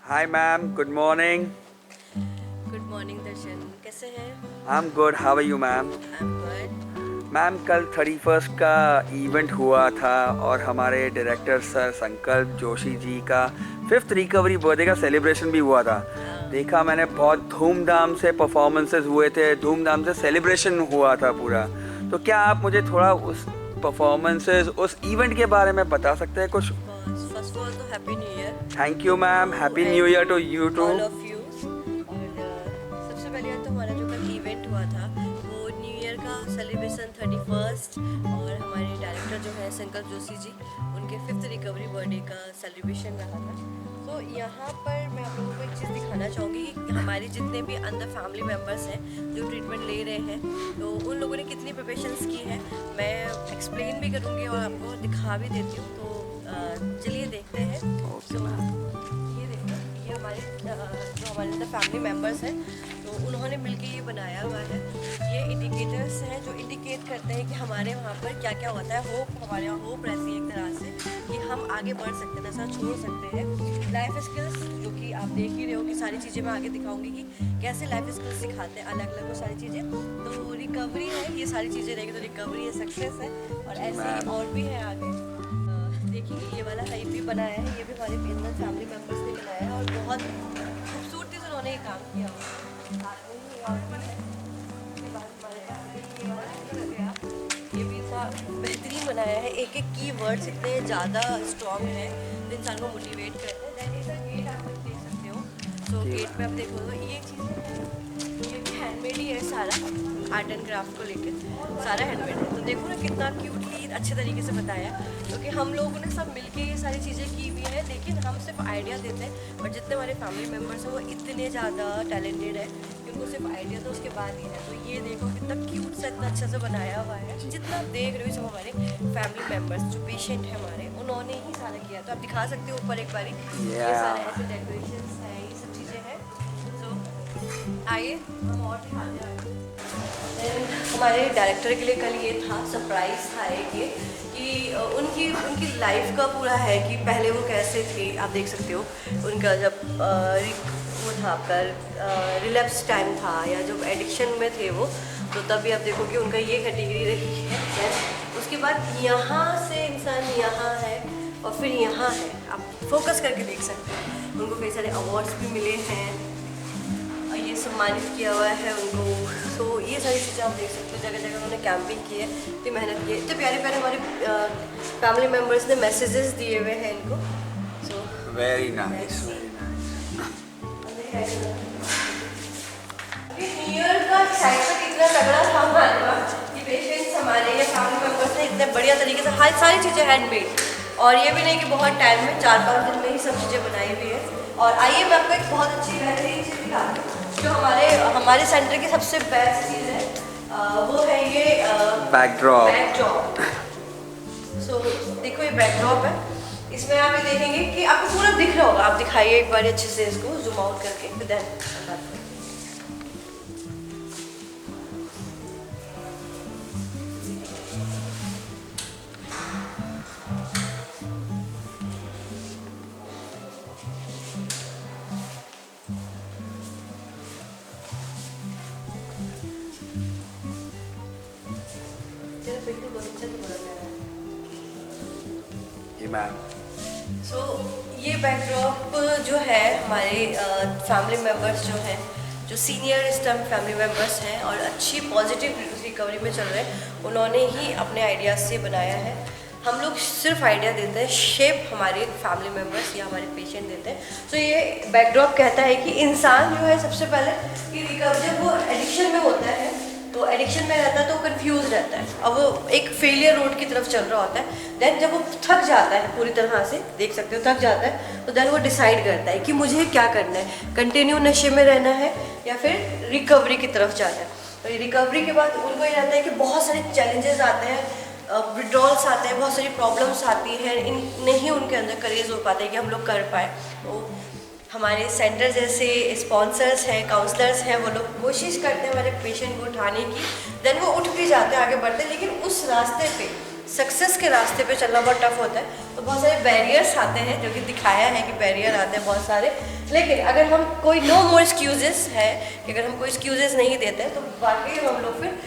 Hi ma'am, good morning. Good morning Darshan, कैसे हैं? I'm good. How are you ma'am? I am good. Ma'am कल 31st का event हुआ था और हमारे डायरेक्टर सर संकल्प जोशी जी का 5th रिकवरी बर्थडे का सेलिब्रेशन भी हुआ था। देखा मैंने बहुत धूमधाम से परफॉर्मेंसेस हुए थे, धूमधाम से सेलिब्रेशन हुआ था पूरा। तो क्या आप मुझे थोड़ा उस परफॉर्मेंसेस उस इवेंट के बारे में बता सकते हैं कुछ? फर्स्ट ऑफ ऑल तो happy new year thank you ma'am, happy new year to you too. All of you. और सबसे पहले तो हमारा जो कल इवेंट हुआ था वो न्यू ईयर का सेलिब्रेशन 31st, और हमारे डायरेक्टर जो है संकल्प जोशी जी, उनके 5th रिकवरी बर्थडे का सेलिब्रेशन रहा था। तो यहाँ पर मैं आप लोगों को एक चीज़ दिखाना चाहूँगी कि हमारे जितने भी अंदर फैमिली मेम्बर्स हैं जो ट्रीटमेंट ले रहे हैं, तो उन लोगों ने कितनी प्रिपरेशंस की है मैं एक्सप्लेन भी करूँगी और आपको दिखा भी देती हूँ। तो चलिए देखते हैं। तो ये देखो, ये हमारे जो हमारे अंदर फैमिली मेम्बर्स हैं, तो उन्होंने मिलके ये बनाया हुआ है। ये इंडिकेटर्स हैं जो इंडिकेट करते हैं कि हमारे वहाँ पर क्या क्या होता है। होप, हमारे यहाँ होप रहती है एक तरह से कि हम आगे बढ़ सकते हैं, नशा छोड़ सकते हैं। लाइफ स्किल्स जो कि आप देख ही रहे हो कि सारी चीज़ें मैं आगे दिखाऊंगी कि कैसे लाइफ स्किल्स सिखाते हैं अलग अलग वो सारी चीज़ें। तो रिकवरी है, ये सारी चीज़ें रहेगी, तो रिकवरी है, सक्सेस है, और ऐसे ही और भी है आगे। देखिए ये वाला टाइप भी बनाया है, ये भी हमारे फैमिली मेम्बर्स ने बनाया है और बहुत खूबसूरती से उन्होंने ये काम किया हुआ है। साथ में ही और भी है। उसके बाद हमारे पास ये वाला लग गया, ये भी इतना बेहतरीन बनाया है। एक एक की वर्ड्स इतने ज़्यादा स्ट्रॉन्ग है जो इंसान को मोटिवेट करते हैं। दैट इज अ गेट, आप देख सकते हो। तो गेट पे आप देखो तो ये चीज़, ये भी हैंडमेड ही है सारा, आर्ट एंड क्राफ्ट को लेकर सारा हैंडमेड है। तो देखो ना कितना क्यूटली अच्छे तरीके से बताया, क्योंकि हम लोगों ने सब मिलके ये सारी चीज़ें की हुई है, लेकिन हम सिर्फ आइडिया देते हैं। बट जितने हमारे फैमिली मेम्बर्स हैं वो इतने ज़्यादा टैलेंटेड है कि उनको सिर्फ आइडिया तो उसके बाद ही है। तो ये देखो कितना क्यूट सा, इतना अच्छा से बनाया हुआ है। जितना आप देख रहे हो सब हमारे फैमिली मेम्बर्स जो पेशेंट है हमारे, उन्होंने ही सारा किया। तो आप दिखा सकते हो ऊपर एक बारी, ये सारे ऐसे डेकोरेशंस हैं, ये सब चीज़ें हैं। तो आइए हम और दिखाते हैं। हमारे डायरेक्टर के लिए कल ये था, सरप्राइज था एक ये कि उनकी उनकी लाइफ का पूरा है कि पहले वो कैसे थे। आप देख सकते हो उनका जब वो था आपका रिलैप्स टाइम था या जब एडिक्शन में थे वो, तो तभी आप देखो कि उनका ये कैटेगरी रही है। उसके बाद यहाँ से इंसान यहाँ है और फिर यहाँ है, आप फोकस करके देख सकते हैं। उनको कई सारे अवार्ड्स भी मिले हैं, ये सम्मानित किया हुआ है उनको। तो ये सारी चीज़ें आप देख सकते हो, जगह जगह उन्होंने कैंपिंग की है, इतनी मेहनत की है। इतने प्यारे प्यारे हमारे फैमिली मेम्बर्स ने मैसेजेस दिए हुए हैं इनको। So very nice, new year का एक्साइटमेंट इतना तगड़ा था हमारे पास कि पेशेंट्स हमारे या फैमिली मेम्बर्स ने इतने बढ़िया तरीके से हर सारी चीज़ें हैंडमेड, और ये भी नहीं कि बहुत टाइम में 4-5 दिन में ही सब चीज़ें बनाई हुई है। और आइए मैं आपको एक बहुत अच्छी बेहतरीन चीज़ दिखाती हूँ जो हमारे सेंटर की सबसे बेस्ट चीज़ है। वो है ये बैकड्रॉप। सो देखो ये बैकड्रॉप है, इसमें आप ये देखेंगे कि आपको पूरा दिख रहा होगा। आप दिखाइए एक बार अच्छे से इसको जूम आउट करके, फिर देन बिल्कुल बहुत अच्छा से बना है। जी मैम। सो ये बैकड्रॉप जो है हमारे फैमिली मेम्बर्स जो हैं, जो सीनियर स्टम फैमिली मेम्बर्स हैं और अच्छी पॉजिटिव रिकवरी में चल रहे हैं, उन्होंने ही अपने आइडियाज़ से बनाया है। हम लोग सिर्फ आइडिया देते हैं, शेप हमारे फैमिली मेम्बर्स या हमारे पेशेंट देते हैं। तो ये बैकड्रॉप कहता है कि इंसान जो है सबसे पहले कि रिकवरी, जब वो एडिक्शन में होता है तो एडिक्शन में रहता है तो कंफ्यूज रहता है और वो एक फेलियर रोड की तरफ चल रहा होता है। देन जब वो थक जाता है पूरी तरह से, देख सकते हो थक जाता है, तो देन वो डिसाइड करता है कि मुझे क्या करना है, कंटिन्यू नशे में रहना है या फिर रिकवरी की तरफ जाना है। तो रिकवरी के बाद उनको ये रहता है कि बहुत सारे चैलेंजेस आते हैं, विड्रॉल्स आते हैं, बहुत सारी प्रॉब्लम्स आती हैं, इन नहीं उनके अंदर करेज हो पाता है कि हम लोग कर पाए। तो हमारे सेंटर जैसे स्पॉन्सर्स हैं, काउंसलर्स हैं, वो लोग कोशिश करते हैं हमारे पेशेंट को उठाने की। देन वो उठ भी जाते हैं, आगे बढ़ते हैं, लेकिन उस रास्ते पे, सक्सेस के रास्ते पे चलना बहुत टफ होता है। तो बहुत सारे बैरियर्स आते हैं, जो कि दिखाया है कि बैरियर आते हैं बहुत सारे, लेकिन अगर हम कोई नो मोर एक्सक्यूजेस है कि अगर हम कोई एक्सक्यूजेस नहीं देते हैं तो वाकई हम लोग फिर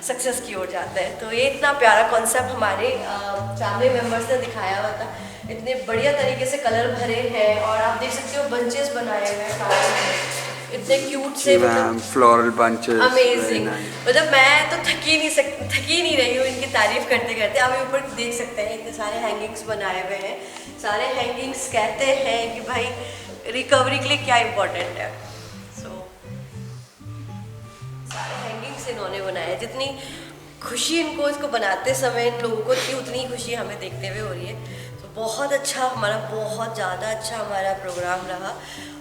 सक्सेस की ओर जाते हैं। तो ये इतना प्यारा कॉन्सेप्ट हमारे फैमिली मेम्बर्स ने दिखाया हुआ था, इतने बढ़िया तरीके से कलर भरे हैं और आप देख सकते हो बंचेस बनाए हुए हैं फ्लावर्स के, इतने क्यूट से, मतलब फ्लोरल बंचेस अमेजिंग। मतलब मैं तो थक ही नहीं रही हूँ इनकी तारीफ करते करते। आप ऊपर देख सकते हैं इतने सारे हैंगिंग्स बनाए हुए हैं। सारे हैंगिंग्स कहते हैं कि भाई रिकवरी के लिए क्या इम्पोर्टेंट है। सो सारे हैंगिंग्स इन्होंने बनाए, जितनी खुशी इनको इसको बनाते समय इन लोगों को थी उतनी खुशी हमें देखते हुए हो रही है। तो बहुत अच्छा हमारा, बहुत ज़्यादा अच्छा हमारा प्रोग्राम रहा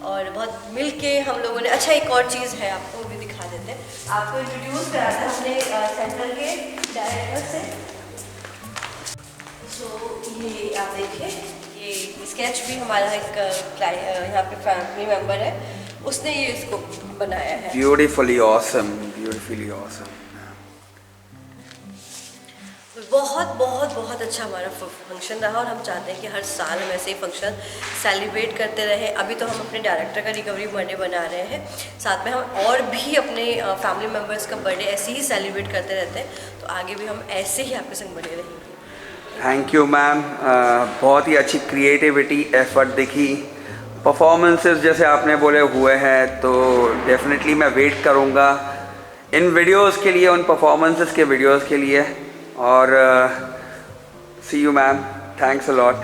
और बहुत मिल के हम लोगों ने। अच्छा एक और चीज़ है, आपको भी दिखा देते हैं, आपको इंट्रोड्यूस करा था हमने सेंटर के डायरेक्टर से। तो ये आप देखिए, ये स्केच भी हमारा एक यहाँ पे फैमिली मेम्बर है, उसने ये इसको बनाया है। Beautifully awesome, beautifully awesome. बहुत बहुत बहुत अच्छा हमारा फंक्शन रहा और हम चाहते हैं कि हर साल हम ऐसे ही फंक्शन सेलिब्रेट करते रहें। अभी तो हम अपने डायरेक्टर का रिकवरी बर्थडे बना रहे हैं, साथ में हम और भी अपने फैमिली मेम्बर्स का बर्थडे ऐसे ही सेलिब्रेट करते रहते हैं। तो आगे भी हम ऐसे ही आपके संग बने रहेंगे। थैंक यू मैम, बहुत ही अच्छी क्रिएटिविटी एफर्ट दिखी। परफॉर्मेंसेस जैसे आपने बोले हुए हैं, तो डेफिनेटली मैं वेट करूँगा इन वीडियोस के लिए, उन परफॉर्मेंसेस के वीडियोस के लिए। और see you ma'am, thanks a lot.